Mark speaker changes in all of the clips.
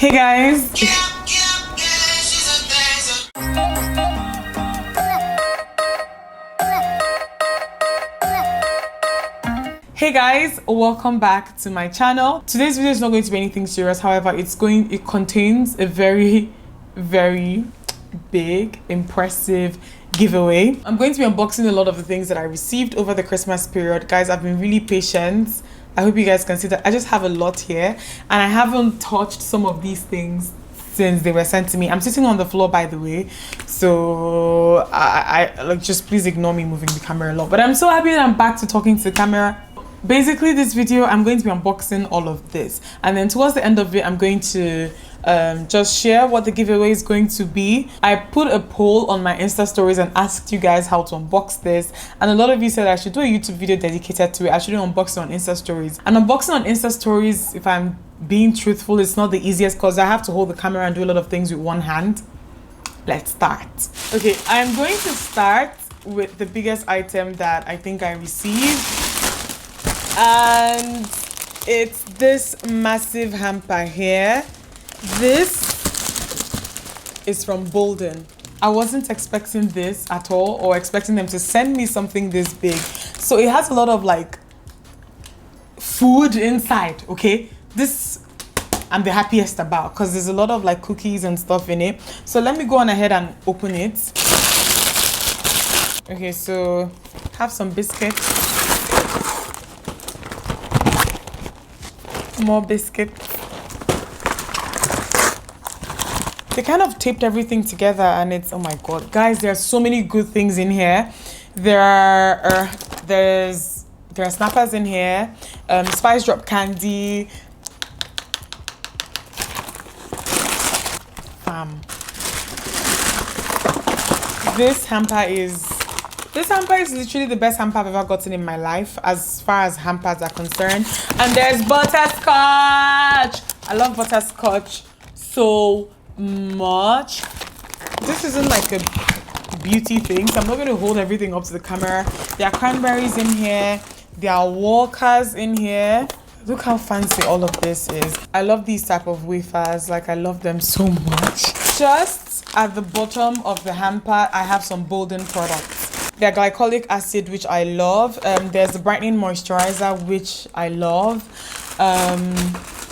Speaker 1: Hey guys. Hey guys, welcome back to my channel. Today's video is not going to be anything serious. However, it contains a very big, impressive giveaway. I'm going to be unboxing a lot of the things that I received over the Christmas period. Guys, I've been really patient. I hope you guys can see that I just have a lot here, and I haven't touched some of these things since they were sent to me. I'm sitting on the floor, by the way, so I like, just please ignore me moving the camera a lot, but I'm so happy that I'm back to talking to the camera. Basically, this video I'm going to be unboxing all of this, and then towards the end of it I'm going to just share what the giveaway is going to be. I put a poll on my Insta stories and asked you guys how to unbox this, and a lot of you said I should do a YouTube video dedicated to it. I should do unboxing on Insta stories. And unboxing on Insta stories, if I'm being truthful, it's not the easiest because I have to hold the camera and do a lot of things with one hand. Let's start. Okay, I'm going to start with the biggest item that I think I received, and it's this massive hamper here. This is from Bouldin. I wasn't expecting this at all, or expecting them to send me something this big. So it has a lot of like food inside, okay? This I'm the happiest about because there's a lot of like cookies and stuff in it. So let me go on ahead and open it. Okay, so have some biscuits. More biscuits. They kind of taped everything together, and it's, oh my god, guys, there are so many good things in here. There are snappers in here, spice drop candy, this hamper is literally the best hamper I've ever gotten in my life as far as hampers are concerned. And there's butterscotch. I love butterscotch so much. This isn't like a beauty thing, so I'm not going to hold everything up to the camera. There are cranberries in here. There are walkers in here. Look how fancy all of this is. I love these type of wafers. Like, I love them so much. Just at the bottom of the hamper, I have some Bouldin products. There's glycolic acid, which I love. There's the brightening moisturizer, which I love.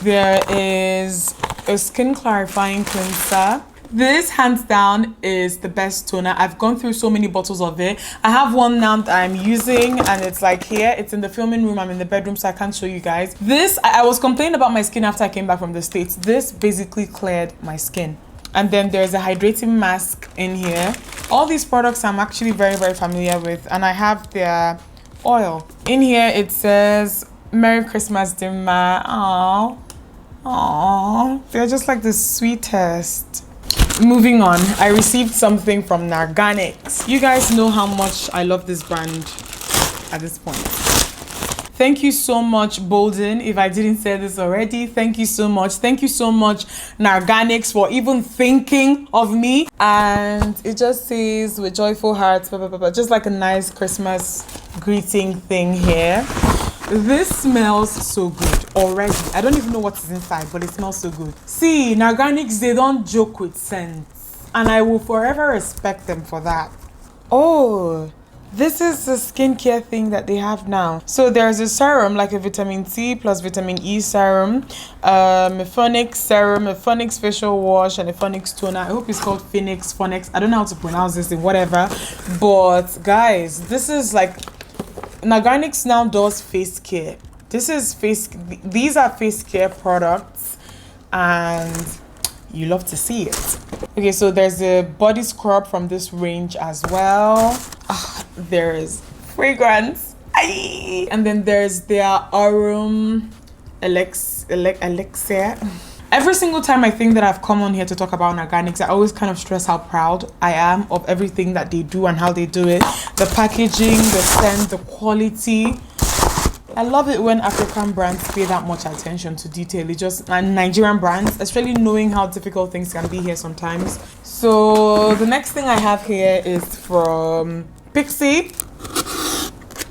Speaker 1: There is a skin clarifying cleanser. This hands down is the best toner. I've gone through so many bottles of it. I have one now that I'm using, and it's like here. It's in the filming room. I'm in the bedroom, so I can't show you guys. This, I was complaining about my skin after I came back from the States. This basically cleared my skin. And then there's a hydrating mask in here. All these products I'm actually very familiar with, and I have their oil. In here it says, Merry Christmas, Dimma. Aww, they're just like the sweetest. Moving on, I received something from Nog Annex. You guys know how much I love this brand at this point. Thank you so much, Bouldin. If I didn't say this already, thank you so much. Thank you so much, Nog Annex, for even thinking of me. And it just says, with joyful hearts, blah, blah, blah, blah. Just like a nice Christmas greeting thing here. This smells so good already. I don't even know what is inside, but it smells so good. See, Nog Annex, they don't joke with scents, and I will forever respect them for that. Oh, this is the skincare thing that they have now. So there's a serum, like a vitamin C plus vitamin E serum, a Phoenix serum, a Phoenix facial wash, and a Phoenix toner. I hope it's called Phoenix. I don't know how to pronounce this thing, whatever. But guys, this is like, Nog Annex now does face care. These are face care products, and you love to see it. Okay, so there's a body scrub from this range as well. There is fragrance. Aye. And then there's their Arum Elixir. Every single time I think that I've come on here to talk about Nog Annex, I always kind of stress how proud I am of everything that they do and how they do it. The packaging, the scent, the quality. I love it when African brands pay that much attention to detail. And Nigerian brands, especially knowing how difficult things can be here sometimes. So the next thing I have here is from Pixie.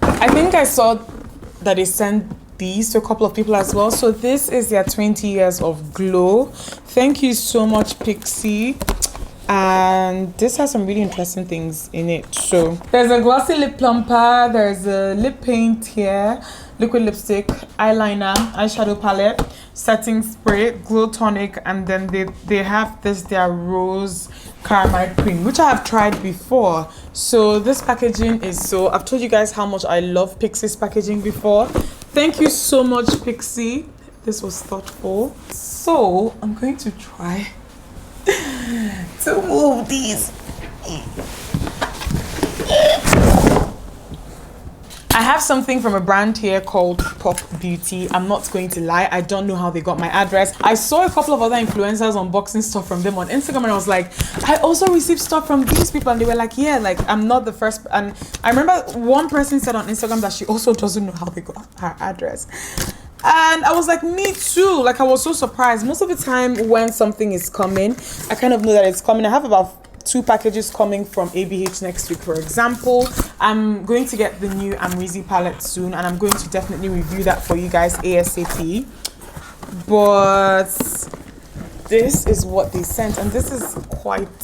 Speaker 1: I think I saw that they sent these to a couple of people as well. So this is their 20 years of glow. Thank you so much, Pixie. And this has some really interesting things in it. So there's a glossy lip plumper, there's a lip paint here, liquid lipstick, eyeliner, eyeshadow palette, setting spray, glow tonic, and then they have their rose caramel cream, which I have tried before. So this packaging is I've told you guys how much I love Pixie's packaging before. Thank you so much, Pixie. This was thoughtful. So I'm going to try to move these. I have something from a brand here called Pop Beauty. I'm not going to lie, I don't know how they got my address. I saw a couple of other influencers unboxing stuff from them on Instagram, and I was like, I also received stuff from these people, and they were like, yeah, like I'm not the first. And I remember one person said on Instagram that she also doesn't know how they got her address. And I was like, me too. Like, I was so surprised. Most of the time when something is coming, I kind of know that it's coming. I have about 2 packages coming from ABH next week, for example. I'm going to get the new Amrezy palette soon, and I'm going to definitely review that for you guys ASAP. But this is what they sent, and this is quite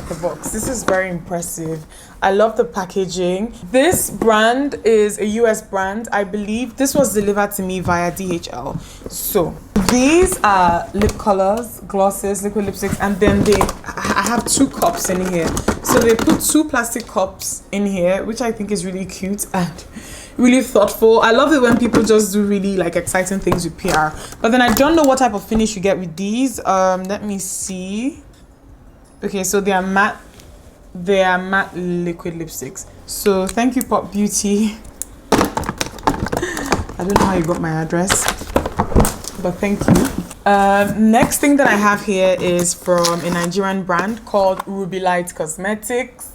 Speaker 1: the box. This is very impressive. I love the packaging. This brand is a US brand. I believe this was delivered to me via DHL. So these are lip colors, glosses, liquid lipsticks, and then I have 2 cups in here. So they put 2 plastic cups in here, which I think is really cute and really thoughtful. I love it when people just do really like exciting things with PR. But then I don't know what type of finish you get with these. Let me see. Okay, so they are matte liquid lipsticks. So thank you, Pop Beauty. I don't know how you got my address, but thank you. Next thing that I have here is from a Nigerian brand called Ruby Light Cosmetics.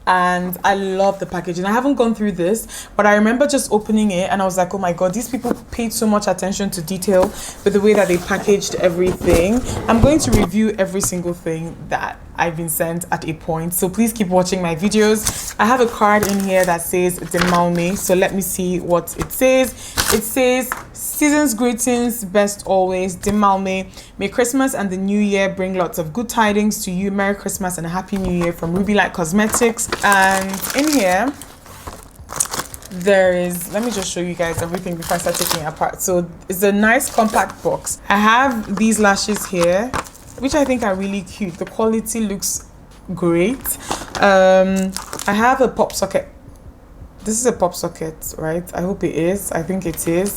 Speaker 1: And I love the packaging. I haven't gone through this, but I remember just opening it and I was like, oh my god, these people paid so much attention to detail with the way that they packaged everything. I'm going to review every single thing that I've been sent at a point, so please keep watching my videos. I have a card in here that says Dimma Umeh, so let me see what it says. It says, season's greetings, best always, Dimma Umeh. May Christmas and the New Year bring lots of good tidings to you. Merry Christmas and a Happy New Year from Ruby Light Cosmetics. And in here there is, let me just show you guys everything before I start taking it apart. So it's a nice compact box. I have these lashes here, which I think are really cute. The quality looks great. I have a pop socket. This is a pop socket, right? I hope it is. I think it is.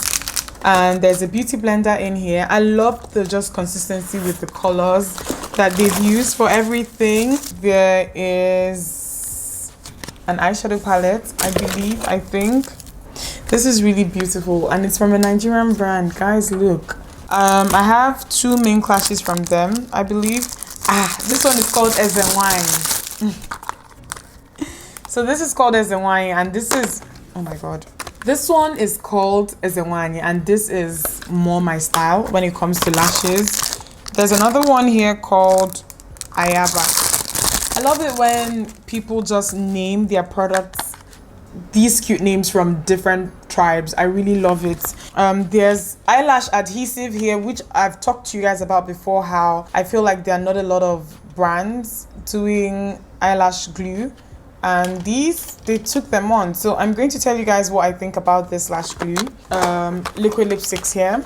Speaker 1: And there's a beauty blender in here. I love the just consistency with the colors that they've used for everything. There is an eyeshadow palette, I think. This is really beautiful, and it's from a Nigerian brand. Guys, look. I have 2 main clashes from them, I believe. This one is called Ezenwine. So this is called Ezenwine, and this is, oh my god. This one is called Ezenwine, and this is more my style when it comes to lashes. There's another one here called Ayaba. I love it when people just name their products these cute names from different tribes. I really love it. There's eyelash adhesive here, which I've talked to you guys about before, how I feel like there are not a lot of brands doing eyelash glue, and these, they took them on. So I'm going to tell you guys what I think about this lash glue. Liquid lipsticks here,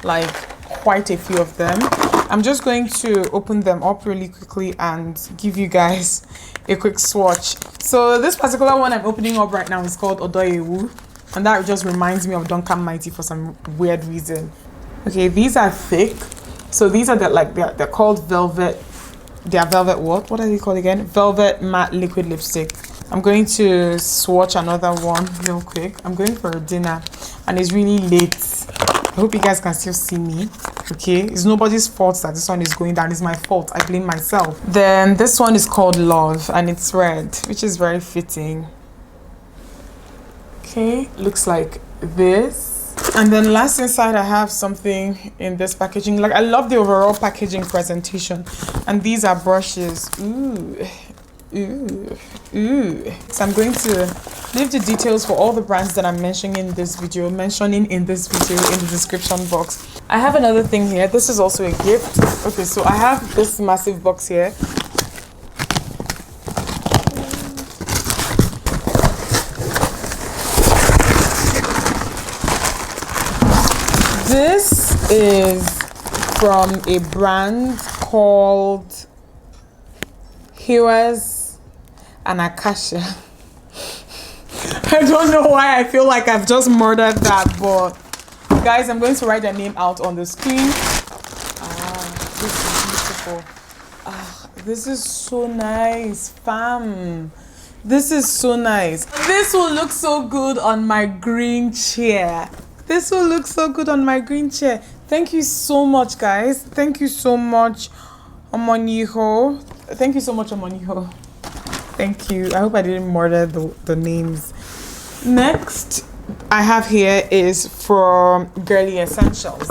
Speaker 1: like quite a few of them. I'm just going to open them up really quickly and give you guys a quick swatch. So this particular one I'm opening up right now is called Odoyewu, and that just reminds me of Duncan Mighty for some weird reason. Okay, these are thick. So these are they're called velvet. They are velvet what? What are they called again? Velvet matte liquid lipstick. I'm going to swatch another one real quick. I'm going for a dinner and it's really late. I hope you guys can still see me. Okay, it's nobody's fault that this one is going down. It's my fault. I blame myself. Then this one is called Love and it's red, which is very fitting. Okay, looks like this. And then last inside, I have something in this packaging. Like, I love the overall packaging presentation. And these are brushes. Ooh, Ooh. So I'm going to leave the details for all the brands that I'm mentioning in this video in the description box. I have another thing here. This is also a gift. Okay, so I have this massive box here. This is from a brand called Heroes and Acacia. I don't know why I feel like I've just murdered that, but guys, I'm going to write their name out on the screen. This is beautiful. This is so nice, fam. This is so nice. This will look so good on my green chair. This will look so good on my green chair. Thank you so much, guys. Thank you so much, Omoniho. Thank you so much, Omoniho. Thank you. I hope I didn't murder the names. Next I have here is from Girly Essentials.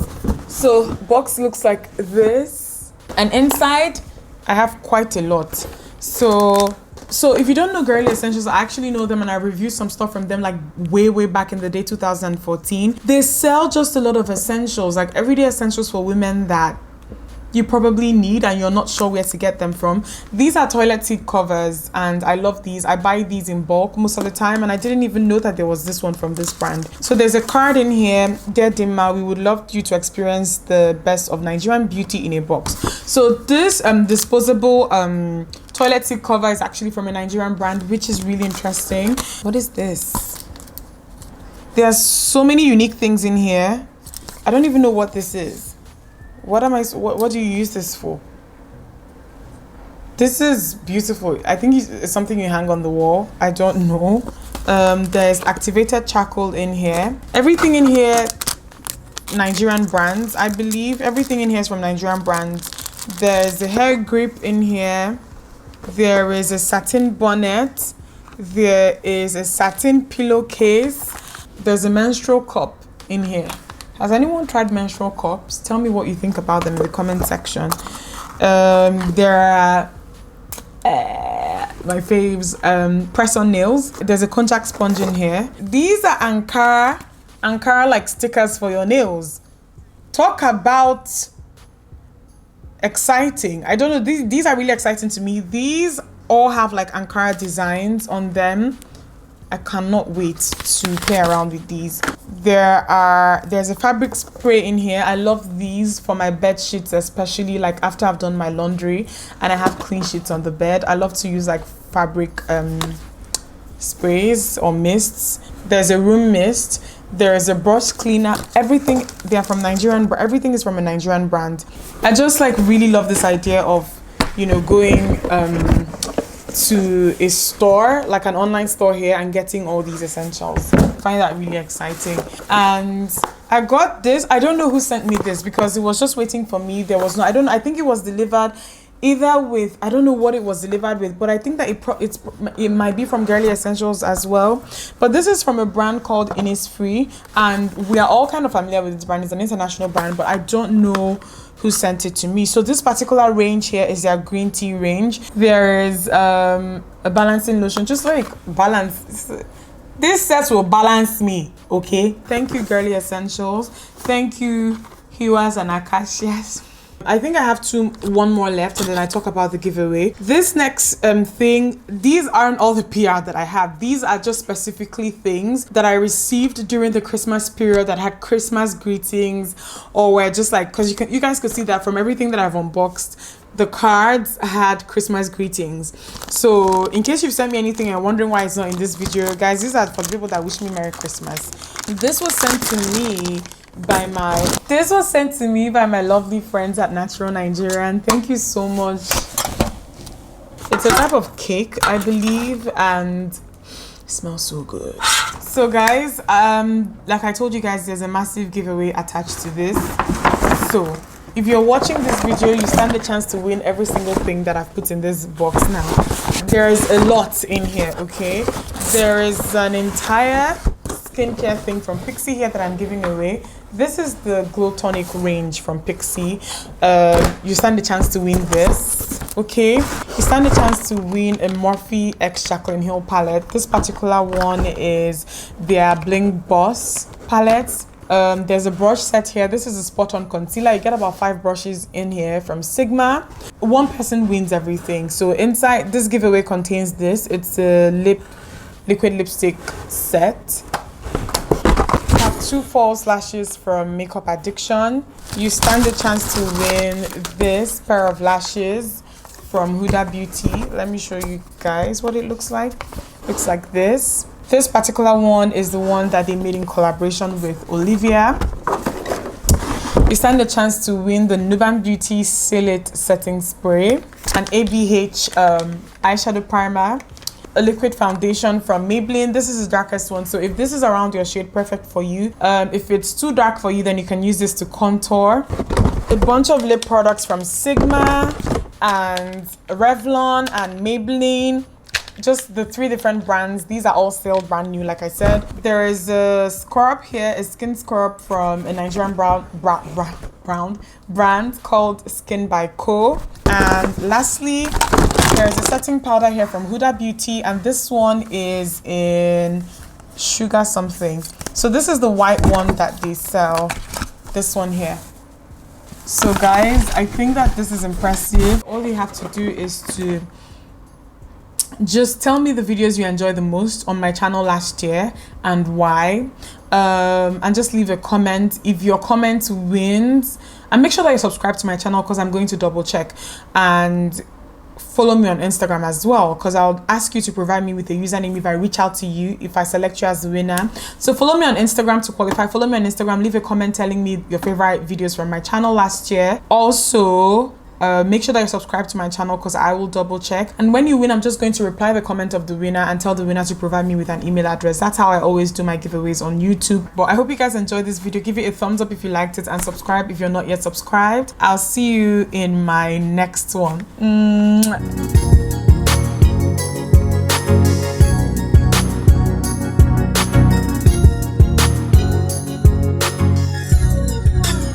Speaker 1: So box looks like this, and inside I have quite a lot. So if you don't know Girly Essentials, I actually know them and I reviewed some stuff from them like way back in the day, 2014. They sell just a lot of essentials, like everyday essentials for women that you probably need and you're not sure where to get them from. These are toilet seat covers and I love these. I buy these in bulk most of the time and I didn't even know that there was this one from this brand. So there's a card in here. Dear Dimma, we would love you to experience the best of Nigerian beauty in a box. So this disposable toilet seat cover is actually from a Nigerian brand, which is really interesting. What is this? There's so many unique things in here. I don't even know what this is. What do you use this for? This is beautiful. I think it's something you hang on the wall. I don't know. There's activated charcoal in here. Everything in here, Nigerian brands, I believe. Everything in here is from Nigerian brands. There's a hair grip in here. There is a satin bonnet. There is a satin pillowcase. There's a menstrual cup in here. Has anyone tried menstrual cups? Tell me what you think about them in the comment section. There are my faves, press-on nails. There's a contact sponge in here. These are Ankara like stickers for your nails. Talk about exciting. I don't know, these are really exciting to me. These all have like Ankara designs on them. I cannot wait to play around with these. There's a fabric spray in here. I love these for my bed sheets, especially like after I've done my laundry and I have clean sheets on the bed. I love to use like fabric sprays or mists. There's a room mist. There's a brush cleaner. Everything they're from Nigerian. Everything is from a Nigerian brand. I just like really love this idea of, you know, going to a store, like an online store here, and getting all these essentials. I find that really exciting. And I got this. I don't know who sent me this because it was just waiting for me. There was no, I think it was delivered either with, I don't know what it was delivered with, but I think that it might be from Girly Essentials as well. But this is from a brand called Innisfree, and we are all kind of familiar with this brand. It's an international brand, but I don't know who sent it to me. So this particular range here is their green tea range. There is a balancing lotion, just like balance. This set will balance me, okay? Thank you, Girly Essentials. Thank you, Heroes and Acacias. I think I have one more left and then I talk about the giveaway. This next thing, these aren't all the PR that I have. These are just specifically things that I received during the Christmas period that had Christmas greetings, or were just like, because you guys could see that from everything that I've unboxed, the cards had Christmas greetings. So in case you've sent me anything and wondering why it's not in this video, guys, these are for the people that wish me Merry Christmas. This was sent to me by my lovely friends at Natural Nigerian. Thank you so much. It's a type of cake, I believe, and it smells so good. So guys, like I told you guys, there's a massive giveaway attached to this. So if you're watching this video, you stand a chance to win every single thing that I've put in this box now. There is a lot in here, okay? There is an entire skincare thing from Pixie here that I'm giving away. This is the Glow Tonic range from Pixie. You stand a chance to win this. Okay, you stand a chance to win a Morphe X Jaclyn Hill palette. This particular one is their Bling Boss palette. There's a brush set here. This is a spot on concealer. You get about 5 brushes in here from Sigma. One person wins everything. So inside, this giveaway contains this. It's a liquid lipstick set. You have 2 false lashes from Makeup Addiction. You stand a chance to win this pair of lashes from Huda Beauty. Let me show you guys what it looks like. Looks like this. This particular one is the one that they made in collaboration with Olivia. You stand a chance to win the Nuban Beauty Seal It Setting Spray, an ABH eyeshadow primer, a liquid foundation from Maybelline. This is the darkest one, so if this is around your shade, perfect for you. If it's too dark for you, then you can use this to contour. A bunch of lip products from Sigma and Revlon and Maybelline. Just the 3 different brands. These are all still brand new, like I said. There is a scrub here, a skin scrub from a Nigerian brand called Skin by Co. And lastly, there's a setting powder here from Huda Beauty, and this one is in sugar something. So this is the white one that they sell, this one here. So guys, I think that this is impressive. All you have to do is to just tell me the videos you enjoy the most on my channel last year and why, and just leave a comment. If your comment wins, and make sure that you subscribe to my channel because I'm going to double check, and follow me on Instagram as well because I'll ask you to provide me with a username if I reach out to you, if I select you as the winner. So follow me on Instagram to qualify. Follow me on Instagram, leave a comment telling me your favorite videos from my channel last year. Also, make sure that you subscribe to my channel because I will double check, and when you win, I'm just going to reply the comment of the winner and tell the winner to provide me with an email address. That's how I always do my giveaways on YouTube. But I hope you guys enjoyed this video. Give it a thumbs up if you liked it and subscribe if you're not yet subscribed. I'll see you in my next one.